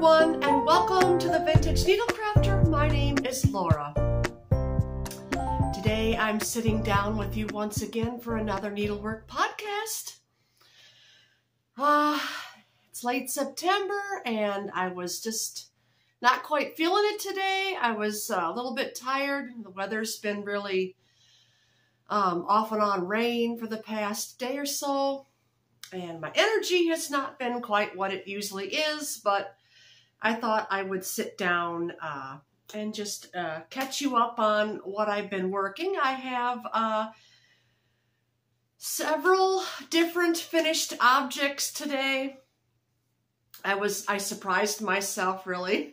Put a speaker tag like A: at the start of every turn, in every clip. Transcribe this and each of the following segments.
A: everyone, and welcome to the Vintage Needle Crafter. My name is Laura. Today I'm sitting down with you once again for another needlework podcast. It's late September and I was just not quite feeling it today. I was a little bit tired. The weather's been really off and on rain for the past day or so. And my energy has not been quite what it usually is, but I thought I would sit down and just catch you up on what I've been working. I have several different finished objects today. I surprised myself, really.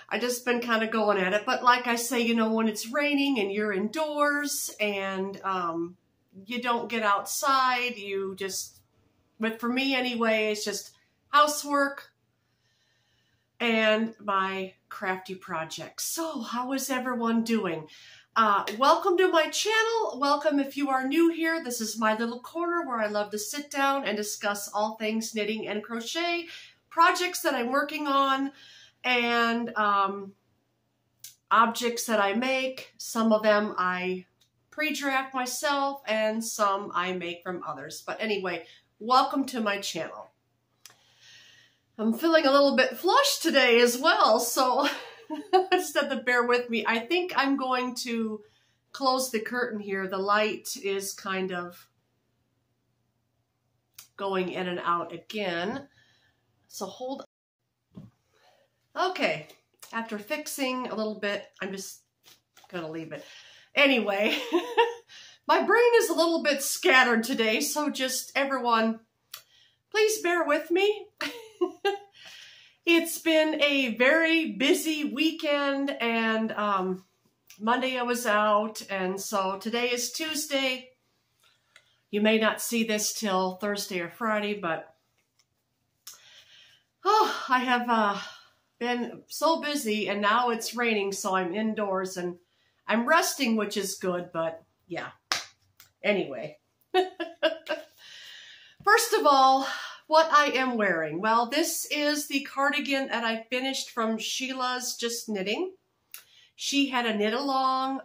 A: I just been kind of going at it, but like I say, you know, when it's raining and you're indoors and you don't get outside, you just, but for me anyway, it's just housework and my crafty projects. So how is everyone doing? Welcome to my channel. Welcome if you are new here. This is my little corner where I love to sit down and discuss all things knitting and crochet, projects that I'm working on, and objects that I make. Some of them I pre-draft myself and some I make from others. But anyway, welcome to my channel. I'm feeling a little bit flushed today as well, so just have to bear with me. I think I'm going to close the curtain here. The light is kind of going in and out again. So hold on. Okay, after fixing a little bit, I'm just gonna leave it. Anyway, my brain is a little bit scattered today, so just everyone, please bear with me. It's been a very busy weekend, and Monday I was out, and so today is Tuesday. You may not see this till Thursday or Friday, but I have been so busy, and now it's raining, so I'm indoors and I'm resting, which is good, but yeah. Anyway. First of all, what I am wearing. Well, this is the cardigan that I finished from Sheila's Just Knitting. She had a knit along.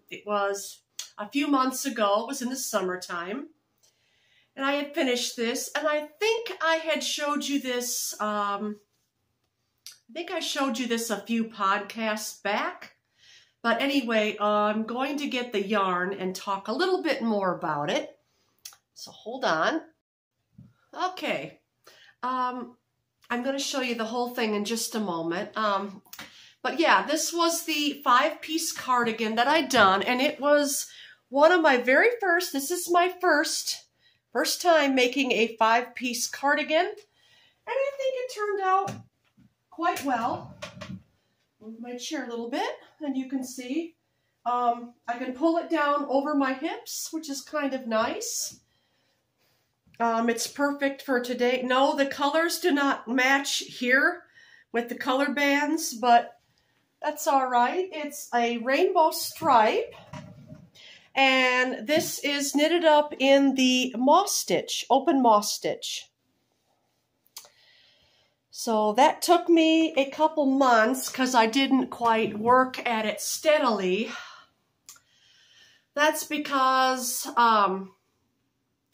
A: It was a few months ago. It was in the summertime. And I had finished this, and I think I had showed you this, I think I showed you this a few podcasts back. But anyway, I'm going to get the yarn and talk a little bit more about it. So hold on. Okay. I'm going to show you the whole thing in just a moment. But yeah, this was the 5-piece cardigan that I done, and it was one of my very first, this is my first time making a 5-piece cardigan. And I think it turned out quite well. Move my chair a little bit, and you can see I can pull it down over my hips, which is kind of nice. It's perfect for today. No, the colors do not match here with the color bands, but that's all right. It's a rainbow stripe, and this is knitted up in the moss stitch, open moss stitch. So that took me a couple months because I didn't quite work at it steadily. That's because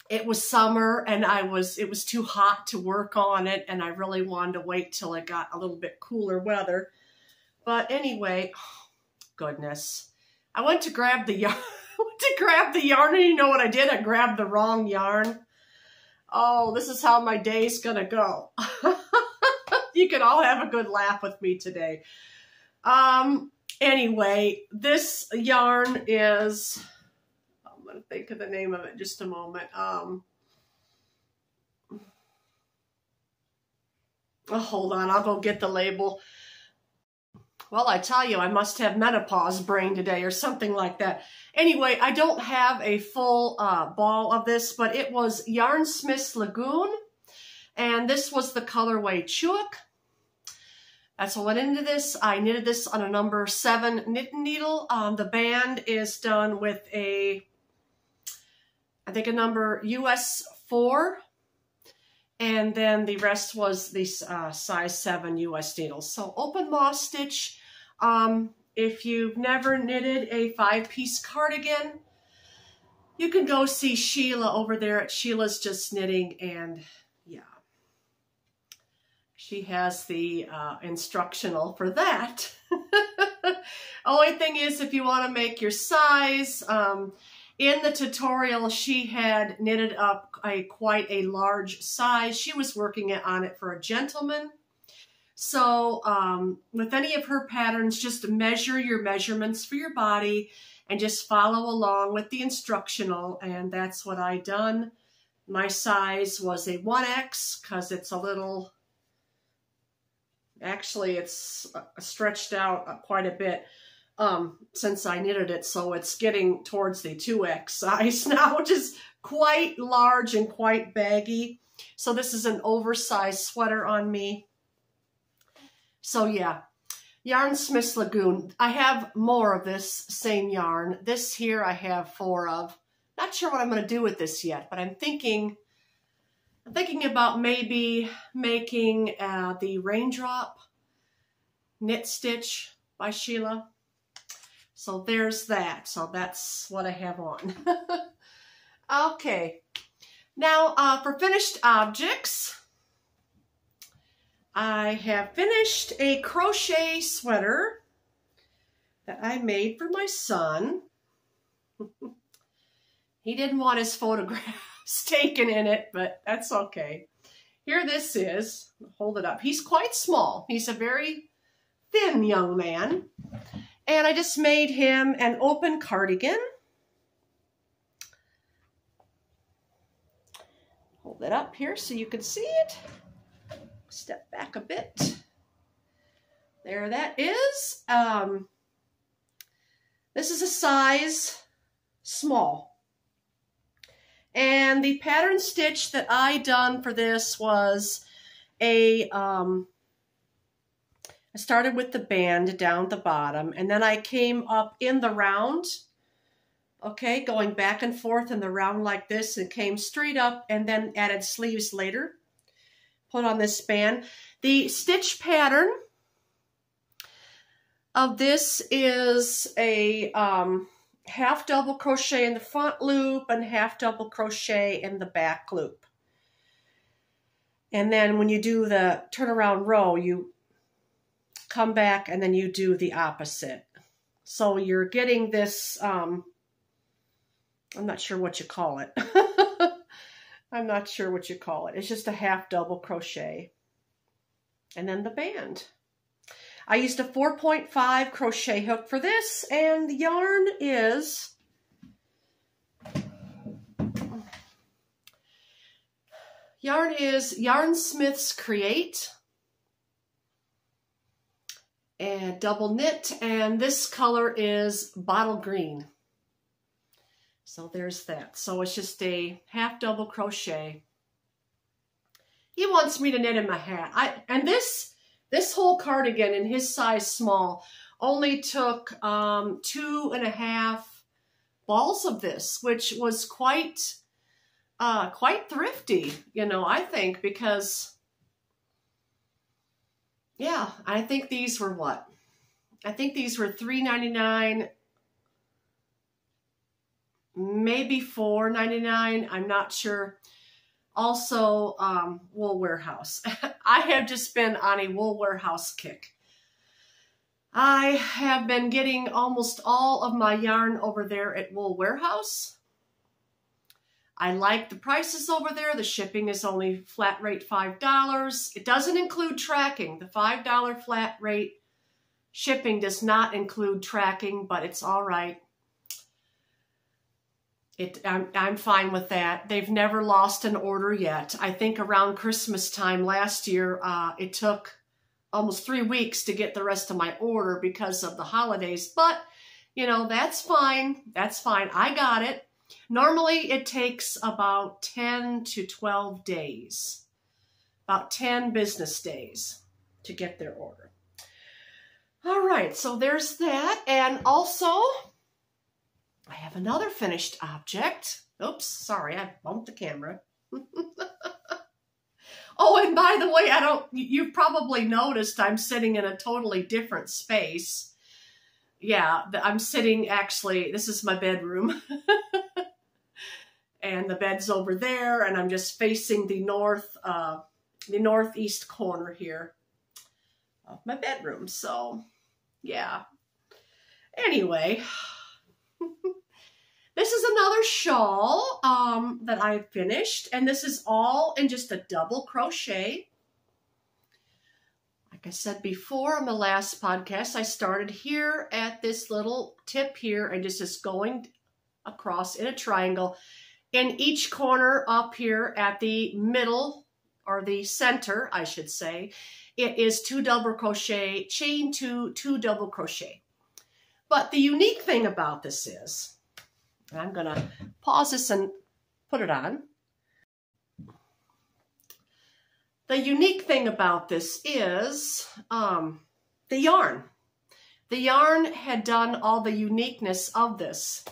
A: it was summer and it was too hot to work on it, and I really wanted to wait till it got a little bit cooler weather. But anyway, oh, goodness. I went to grab the yarn. And you know what I did? I grabbed the wrong yarn. Oh, this is how my day's gonna go. You can all have a good laugh with me today. Anyway, this yarn is, I'm going to think of the name of it in just a moment. Oh, hold on, I'll go get the label. Well, I tell you, I must have menopause brain today or something like that. Anyway, I don't have a full ball of this, but it was Yarnsmith's Lagoon. And this was the colorway Chewik. That's what went into this. I knitted this on a number 7 knitting needle. The band is done with I think a number US 4. And then the rest was the size 7 US needles. So open moss stitch. If you've never knitted a 5-piece cardigan, you can go see Sheila over there at Sheila's Just Knitting, and yeah, she has the instructional for that. Only thing is, if you want to make your size, in the tutorial, she had knitted up quite a large size. She was working on it for a gentleman. So with any of her patterns, just measure your measurements for your body and just follow along with the instructional. And that's what I done. My size was a 1X because it's a little, actually it's stretched out quite a bit since I knitted it. So it's getting towards the 2X size now, which is quite large and quite baggy. So this is an oversized sweater on me. So yeah, Yarnsmith's Lagoon. I have more of this same yarn. This here I have 4 of. Not sure what I'm going to do with this yet, but I'm thinking about maybe making the Raindrop Knit Stitch by Sheila. So there's that. So that's what I have on. Okay. Now for finished objects, I have finished a crochet sweater that I made for my son. He didn't want his photographs taken in it, but that's okay. Here this is. Hold it up. He's quite small. He's a very thin young man. And I just made him an open cardigan. Hold it up here so you can see it. Step back a bit. There that is. This is a size small. And the pattern stitch that I done for this was I started with the band down the bottom, and then I came up in the round, okay, going back and forth in the round like this, and came straight up and then added sleeves later. Put on this band. The stitch pattern of this is a half double crochet in the front loop and half double crochet in the back loop. And then when you do the turnaround row, you come back and then you do the opposite. So you're getting this, I'm not sure what you call it. I'm not sure what you call it. It's just a half double crochet. And then the band. I used a 4.5 crochet hook for this, and the yarn is Yarnsmith's Create and double knit, and this color is bottle green. So there's that. So it's just a half double crochet. He wants me to knit him a hat. And this whole cardigan in his size small only took 2.5 balls of this, which was quite thrifty, you know, I think, because yeah, I think these were what? I think these were $3.99. Maybe $4.99. I'm not sure. Also, Wool Warehouse. I have just been on a Wool Warehouse kick. I have been getting almost all of my yarn over there at Wool Warehouse. I like the prices over there. The shipping is only flat rate $5. It doesn't include tracking. The $5 flat rate shipping does not include tracking, but it's all right. I'm fine with that. They've never lost an order yet. I think around Christmas time last year, it took almost 3 weeks to get the rest of my order because of the holidays. But, you know, that's fine. That's fine. I got it. Normally, it takes about 10 to 12 days, about 10 business days to get their order. All right, so there's that. And also, I have another finished object. Oops, sorry, I bumped the camera. Oh, and by the way, you've probably noticed I'm sitting in a totally different space. Yeah, I'm sitting, actually, this is my bedroom. And the bed's over there, and I'm just facing the northeast corner here of my bedroom. So, yeah. Anyway, this is another shawl that I finished, and this is all in just a double crochet. Like I said before on the last podcast, I started here at this little tip here and just going across in a triangle. In each corner up here at the middle, or the center, I should say, it is 2 double crochet, chain 2, 2 double crochet. But the unique thing about this is, and I'm going to pause this and put it on. The unique thing about this is the yarn. The yarn had done all the uniqueness of this.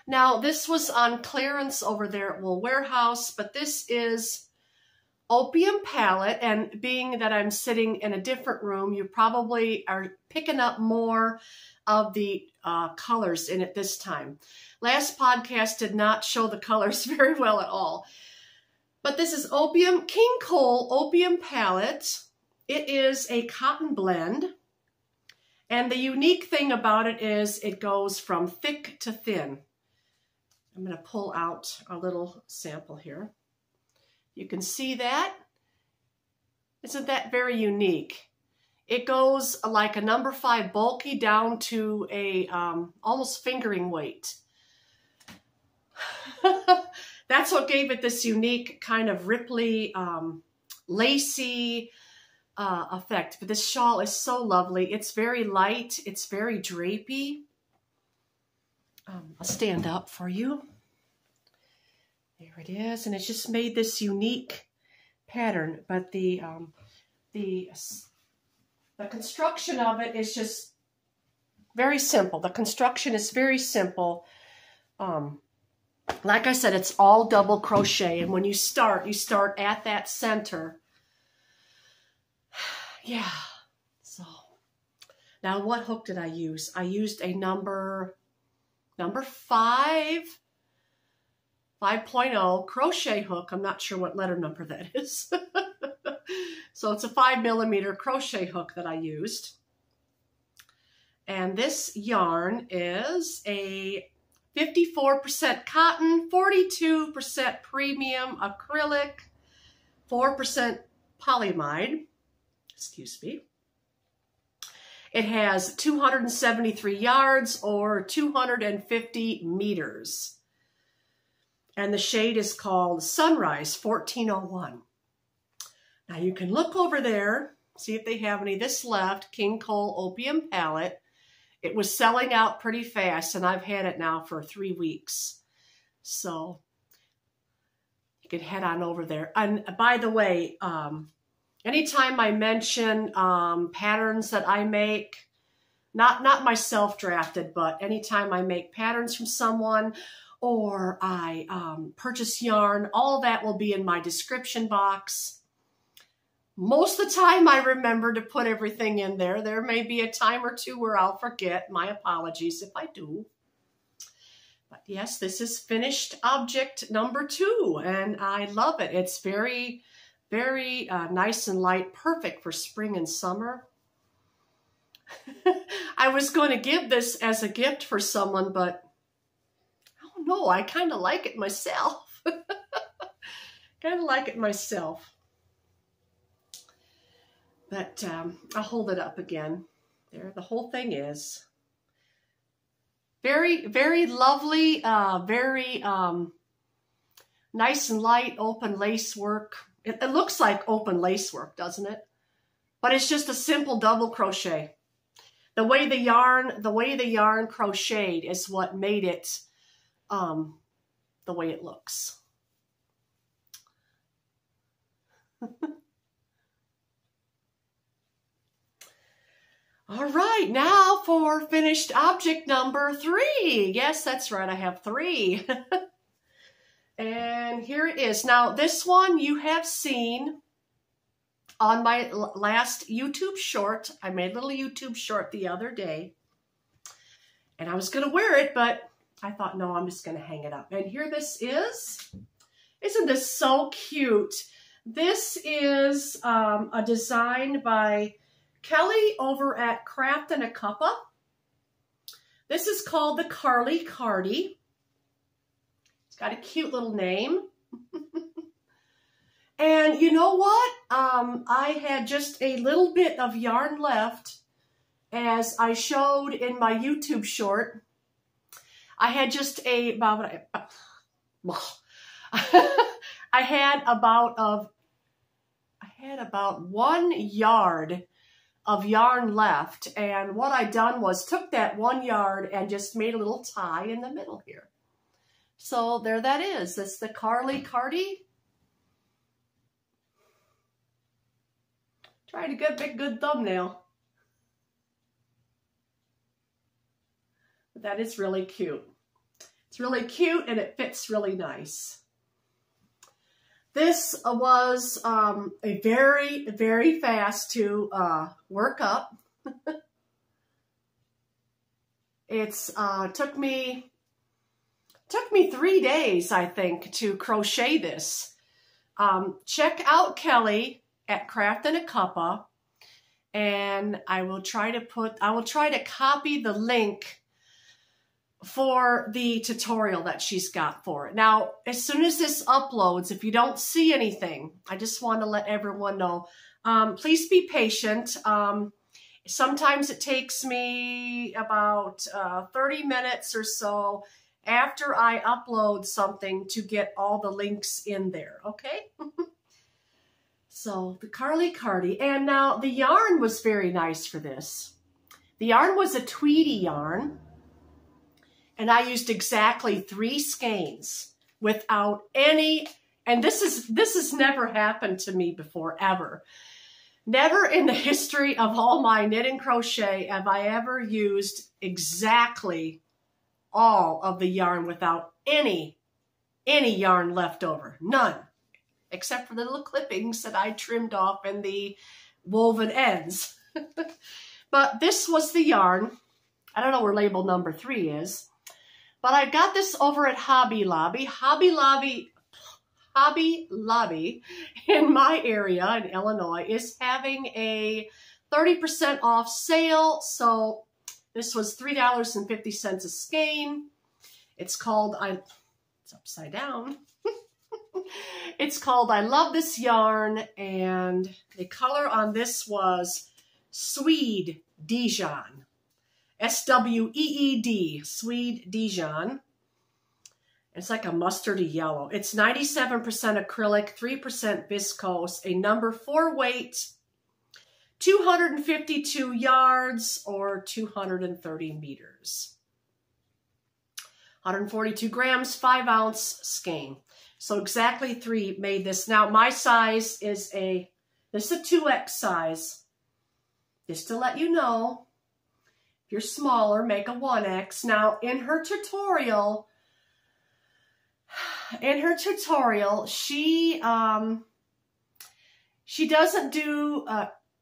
A: Now, this was on clearance over there at Wool Warehouse, but this is Opium Palette, and being that I'm sitting in a different room, you probably are picking up more of the colors in it this time. Last podcast did not show the colors very well at all. But this is King Cole Opium Palette. It is a cotton blend. And the unique thing about it is it goes from thick to thin. I'm going to pull out a little sample here. You can see that. Isn't that very unique? It goes like a number 5 bulky down to a almost fingering weight. That's what gave it this unique kind of ripply, lacy effect. But this shawl is so lovely. It's very light. It's very drapey. I'll stand up for you. There it is, and it's just made this unique pattern. But the construction of it is just very simple. The construction is very simple. Like I said, it's all double crochet, and when you start at that center. Yeah. So now, what hook did I use? I used a number 5.0 crochet hook. I'm not sure what letter number that is. So it's a 5mm crochet hook that I used. And this yarn is a 54% cotton, 42% premium acrylic, 4% polyamide. Excuse me. It has 273 yards or 250 meters. And the shade is called Sunrise 1401. Now you can look over there, see if they have any. This left, King Cole Opium Palette. It was selling out pretty fast, and I've had it now for 3 weeks. So you can head on over there. And by the way, anytime I mention patterns that I make, not myself drafted, but anytime I make patterns from someone or I purchase yarn, all that will be in my description box. Most of the time I remember to put everything in there. There may be a time or two where I'll forget. My apologies if I do. But yes, this is finished object number 2, and I love it. It's very, very nice and light, perfect for spring and summer. I was going to give this as a gift for someone, but I don't know. I kind of like it myself. Kind of like it myself. But I'll hold it up again. There, the whole thing is very, very lovely, very nice and light, open lace work. It looks like open lace work, doesn't it? But it's just a simple double crochet. The way the yarn crocheted is what made it the way it looks. All right, now for finished object number 3. Yes, that's right, I have 3. And here it is. Now, this one you have seen on my last YouTube short. I made a little YouTube short the other day. And I was going to wear it, but I thought, no, I'm just going to hang it up. And here this is. Isn't this so cute? This is a design by Kelly over at Craft and a Cuppa. This is called the Karlee Cardi. It's got a cute little name. And you know what? I had just a little bit of yarn left, as I showed in my YouTube short. I had just I had about 1 yard of yarn left, and what I done was took that 1 yard and just made a little tie in the middle here. So there that is. That's the Karlee Cardi. Trying to get a big good thumbnail. But that is really cute. It's really cute and it fits really nice. This was a very, very fast to work up. It's took me 3 days, I think, to crochet this. Check out Kelly at Craft and a Cuppa, and I will try to copy the link for the tutorial that she's got for it. Now, as soon as this uploads, if you don't see anything, I just want to let everyone know, please be patient. Sometimes it takes me about 30 minutes or so after I upload something to get all the links in there, okay? So, the Karlee Cardi. And now, the yarn was very nice for this. The yarn was a Tweedy yarn. And I used exactly 3 skeins without any, and this has never happened to me before, ever. Never in the history of all my knit and crochet have I ever used exactly all of the yarn without any yarn left over. None. Except for the little clippings that I trimmed off and the woven ends. But this was the yarn. I don't know where label number 3 is. But I got this over at Hobby Lobby. Hobby Lobby in my area in Illinois is having a 30% off sale. So this was $3.50 a skein. It's called, it's upside down. It's called I Love This Yarn. And the color on this was Swede Dijon. S-W-E-E-D, Swede Dijon. It's like a mustardy yellow. It's 97% acrylic, 3% viscose, a number 4 weight, 252 yards or 230 meters. 142 grams, 5 ounce skein. So exactly 3 made this. Now my size is this is a 2X size. Just to let you know. If you're smaller, make a 1X. Now, in her tutorial, she doesn't do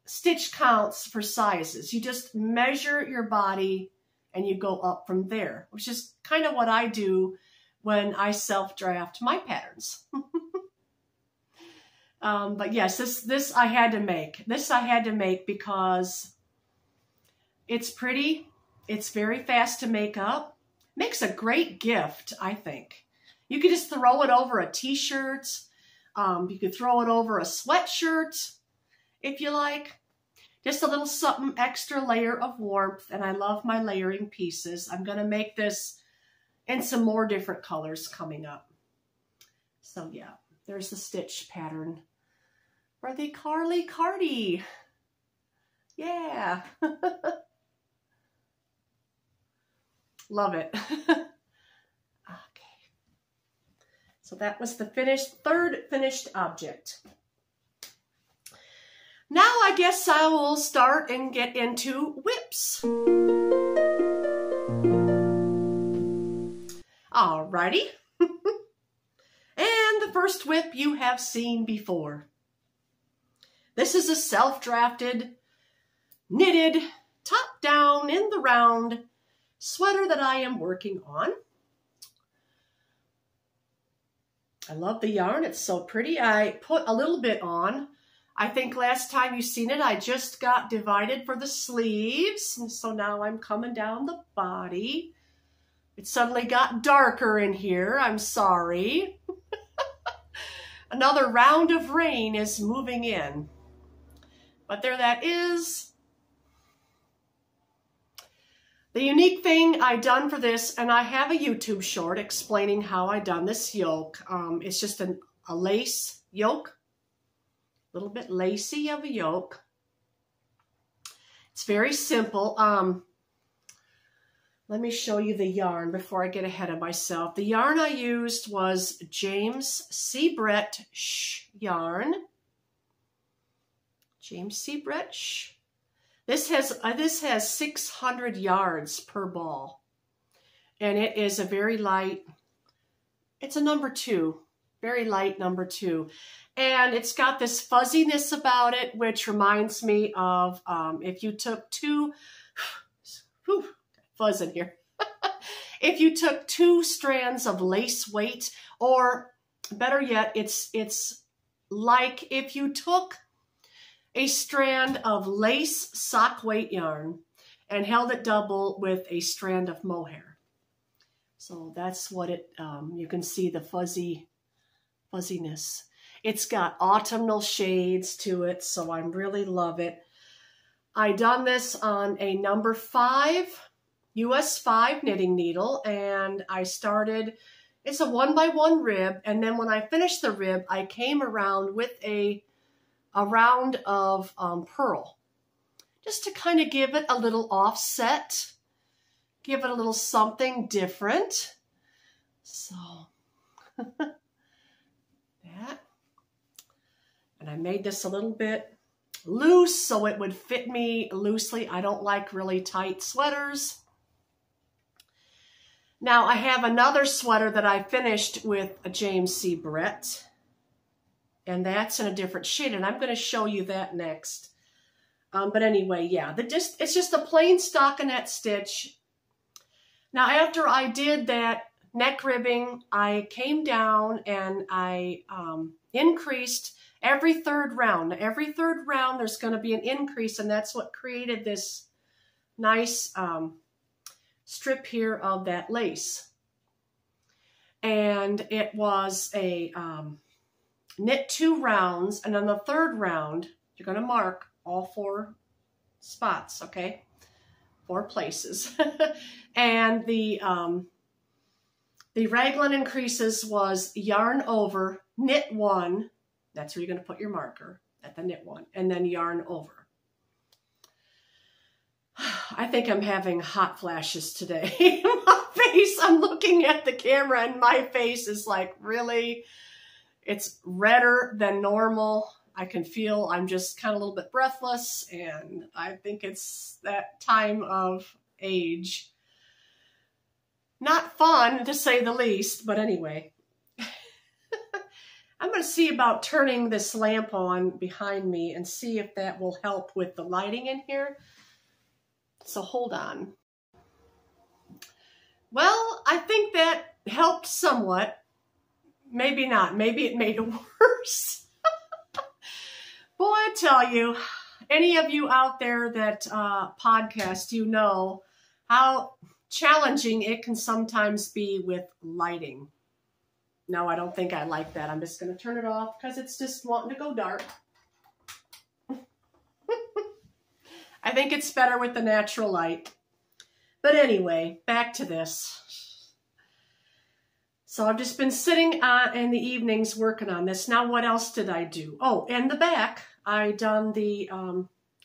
A: stitch counts for sizes. You just measure your body and you go up from there, which is kind of what I do when I self-draft my patterns. But yes, this I had to make. This I had to make because it's pretty. It's very fast to make up. Makes a great gift, I think. You could just throw it over a t-shirt. You could throw it over a sweatshirt if you like. Just a little something extra layer of warmth. And I love my layering pieces. I'm going to make this in some more different colors coming up. So yeah, there's the stitch pattern for the Karlee Cardi. Yeah. Love it. Okay. So that was the third finished object. Now I guess I will start and get into whips. Alrighty. And the first whip you have seen before. This is a self-drafted, knitted, top down in the round sweater that I am working on. I love the yarn. It's so pretty. I put a little bit on. I think last time you seen it, I just got divided for the sleeves. And so now I'm coming down the body. It suddenly got darker in here. I'm sorry. Another round of rain is moving in. But there that is. The unique thing I done for this, and I have a YouTube short explaining how I done this yoke. It's just a lace yoke. A little bit lacy of a yoke. It's very simple. Let me show you the yarn before I get ahead of myself. The yarn I used was James C. Brett yarn. James C. Brett. This has 600 yards per ball, and it is a very light. It's a number 2, very light number 2, and it's got this fuzziness about it, which reminds me of if you took fuzz in here. If you took 2 strands of lace weight, or better yet, it's like if you took a strand of lace sock weight yarn and held it double with a strand of mohair. So that's what it, you can see the fuzziness. It's got autumnal shades to it, so I really love it. I done this on a number 5, US 5 knitting needle, and I started, it's a 1x1 rib, and then when I finished the rib, I came around with a round of purl, just to kind of give it a little offset, give it a little something different. So that, and I made this a little bit loose so it would fit me loosely. I don't like really tight sweaters. Now I have another sweater that I finished with a James C. Brett. And that's in a different shade, and I'm going to show you that next. But anyway, yeah, it's just a plain stockinette stitch. Now, after I did that neck ribbing, I came down and I increased every third round. Every third round, there's going to be an increase, and that's what created this nice strip here of that lace. And it was a knit 2 rounds, and on the third round, you're going to mark all 4 spots, okay? 4 places. And the raglan increases was yarn over, knit 1, that's where you're going to put your marker, at the knit 1, and then yarn over. I think I'm having hot flashes today. My face, I'm looking at the camera, and my face is like, really? It's redder than normal. I can feel I'm just kind of a little bit breathless, and I think it's that time of age. Not fun, to say the least, but anyway. I'm going to see about turning this lamp on behind me and see if that will help with the lighting in here. So hold on. Well, I think that helped somewhat. Maybe not. Maybe it made it worse. Boy, I tell you, any of you out there that podcast, you know how challenging it can sometimes be with lighting. No, I don't think I like that. I'm just going to turn it off because it's just wanting to go dark. I think it's better with the natural light. But anyway, back to this. So I've just been sitting in the evenings working on this. Now, what else did I do? Oh, in the back, I done the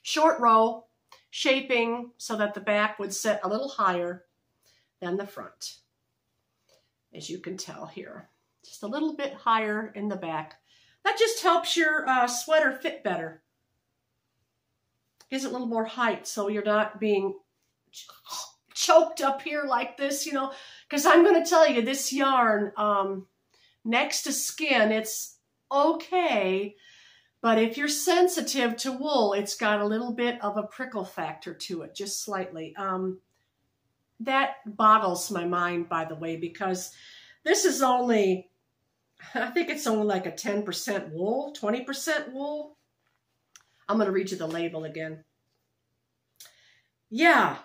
A: short row shaping so that the back would sit a little higher than the front, as you can tell here. Just a little bit higher in the back. That just helps your sweater fit better. Gives it a little more height so you're not being choked up here like this, you know, because I'm going to tell you, this yarn, next to skin, it's okay, But if you're sensitive to wool, it's got a little bit of a prickle factor to it, just slightly. That boggles my mind, by the way, because this is only, I think it's only like a 10% wool, 20% wool. I'm going to read you the label again. Yeah,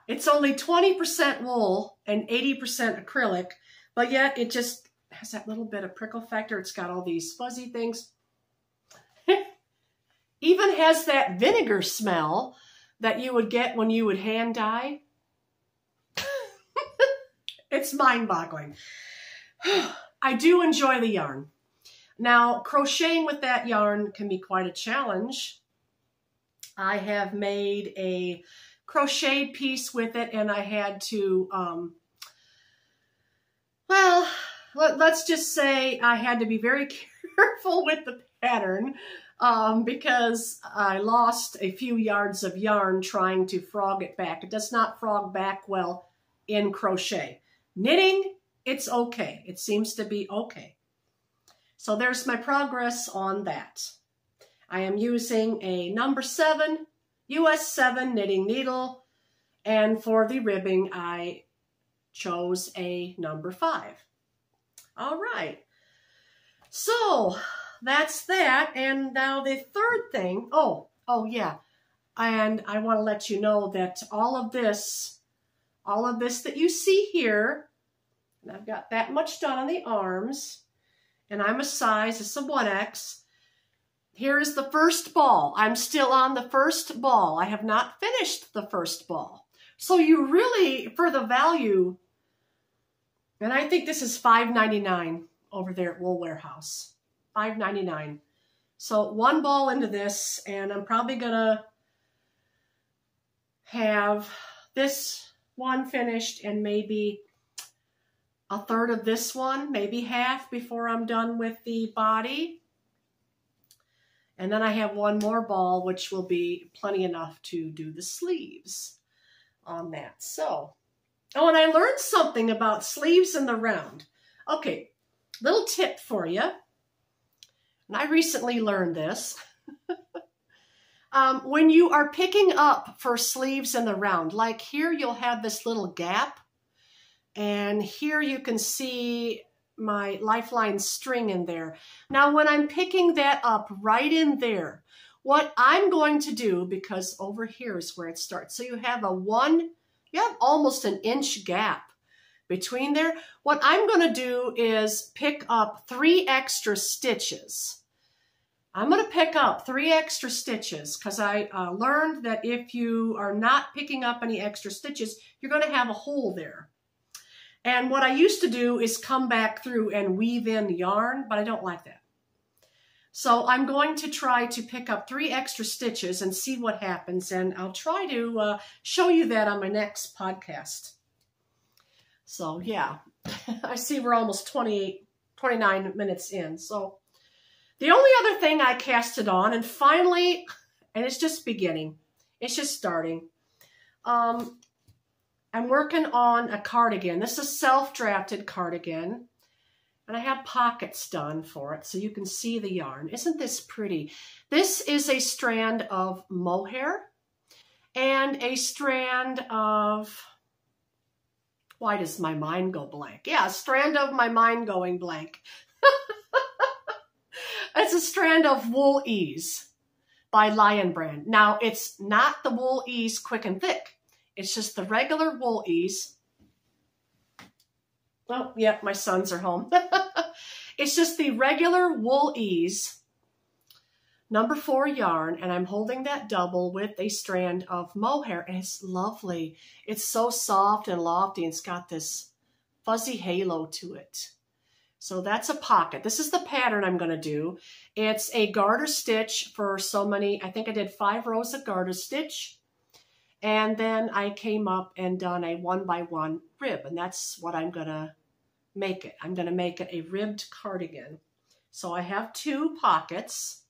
A: it's only 20% wool and 80% acrylic, but yet it just has that little bit of prickle factor. It's got all these fuzzy things. Even has that vinegar smell that you would get when you would hand dye. It's mind-boggling. I do enjoy the yarn. Now, crocheting with that yarn can be quite a challenge. I have made a crocheted piece with it, and I had to, well, let's just say I had to be very careful with the pattern because I lost a few yards of yarn trying to frog it back. It does not frog back well in crochet. Knitting, it's okay. It seems to be okay. So there's my progress on that. I am using a number 7, US 7 knitting needle, and for the ribbing, I chose a number 5. All right. So that's that. And now the third thing, oh yeah. And I want to let you know that all of this that you see here, and I've got that much done on the arms, and I'm a size, it's a 1X. Here is the first ball. I'm still on the first ball. I have not finished the first ball. So you really, for the value, and I think this is $5.99 over there at Wool Warehouse. $5.99. So one ball into this, and I'm probably gonna have this one finished and maybe a third of this one, maybe half before I'm done with the body. And then I have one more ball, which will be plenty enough to do the sleeves on that. So, oh, and I learned something about sleeves in the round. Okay, little tip for you. And I recently learned this. When you are picking up for sleeves in the round, like here you'll have this little gap, and here you can see my lifeline string in there. Now when I'm picking that up right in there, what I'm going to do, because over here is where it starts, so you have almost an inch gap between there. What I'm going to do is pick up 3 extra stitches. I'm going to pick up 3 extra stitches because I learned that if you are not picking up any extra stitches, you're going to have a hole there. And what I used to do is come back through and weave in yarn, but I don't like that. So I'm going to try to pick up 3 extra stitches and see what happens. And I'll try to show you that on my next podcast. So yeah, I see we're almost 29 minutes in. So the only other thing I casted on, and finally, and it's just beginning, it's just starting. I'm working on a cardigan. This is a self-drafted cardigan, and I have pockets done for it so you can see the yarn. Isn't this pretty? This is a strand of mohair and a strand of, why does my mind go blank? Yeah, a strand of my mind going blank. It's a strand of Wool Ease by Lion Brand. Now, it's not the Wool Ease Quick and Thick. It's just the regular Wool Ease. Oh, yep, my sons are home. It's just the regular Wool Ease number 4 yarn, and I'm holding that double with a strand of mohair, and it's lovely. It's so soft and lofty, and it's got this fuzzy halo to it. So that's a pocket. This is the pattern I'm going to do. It's a garter stitch for so many, I think I did 5 rows of garter stitch. And then I came up and done a 1x1 rib, and that's what I'm going to make it. I'm going to make it a ribbed cardigan. So I have 2 pockets.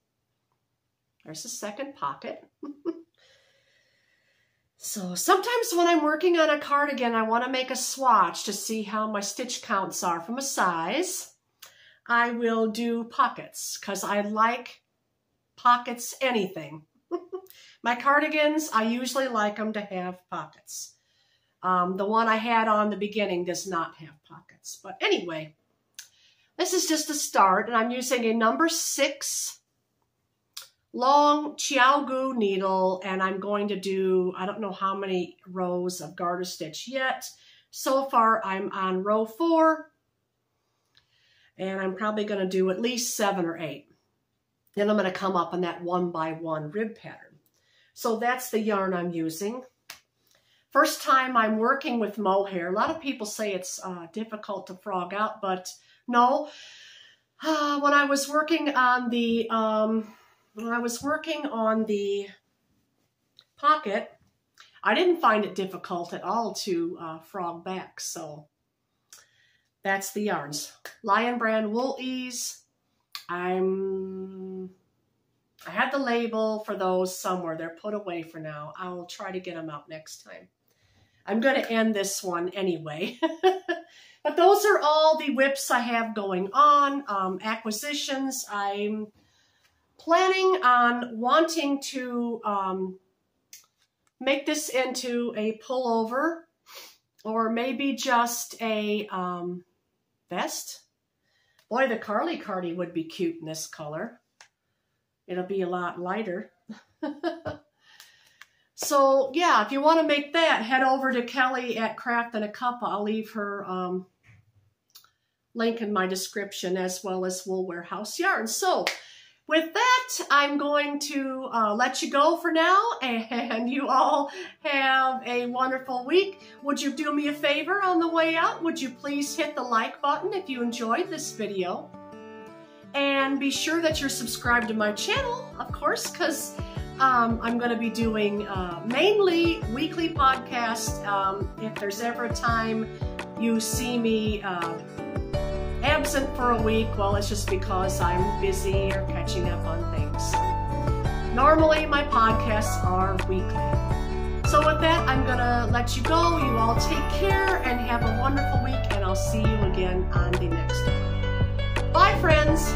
A: There's the second pocket. So sometimes when I'm working on a cardigan, I want to make a swatch to see how my stitch counts are from a size. I will do pockets because I like pockets, anything. My cardigans, I usually like them to have pockets. The one I had on the beginning does not have pockets. But anyway, this is just a start, and I'm using a number 6 long Chiaogu needle, and I'm going to do, I don't know how many rows of garter stitch yet. So far, I'm on row 4, and I'm probably going to do at least 7 or 8. Then I'm going to come up on that 1x1 rib pattern. So that's the yarn I'm using. First time I'm working with mohair. A lot of people say it's difficult to frog out, but no. When I was working on the pocket, I didn't find it difficult at all to frog back. So that's the yarns. Lion Brand Wool Ease. I had the label for those somewhere. They're put away for now. I'll try to get them out next time. I'm going to end this one anyway. But those are all the whips I have going on. Acquisitions. I'm planning on wanting to make this into a pullover or maybe just a vest. Boy, the Karlee Cardi would be cute in this color. It'll be a lot lighter. So, yeah, if you want to make that, head over to Kelly at Craft and a Cuppa. I'll leave her link in my description, as well as Wool Warehouse Yarn. So, with that, I'm going to let you go for now, and you all have a wonderful week. Would you do me a favor on the way out? Would you please hit the like button if you enjoyed this video? And be sure that you're subscribed to my channel, of course, because I'm going to be doing mainly weekly podcasts. If there's ever a time you see me absent for a week, well, it's just because I'm busy or catching up on things. Normally, my podcasts are weekly. So with that, I'm going to let you go. You all take care and have a wonderful week, and I'll see you again on the next one. Bye, friends.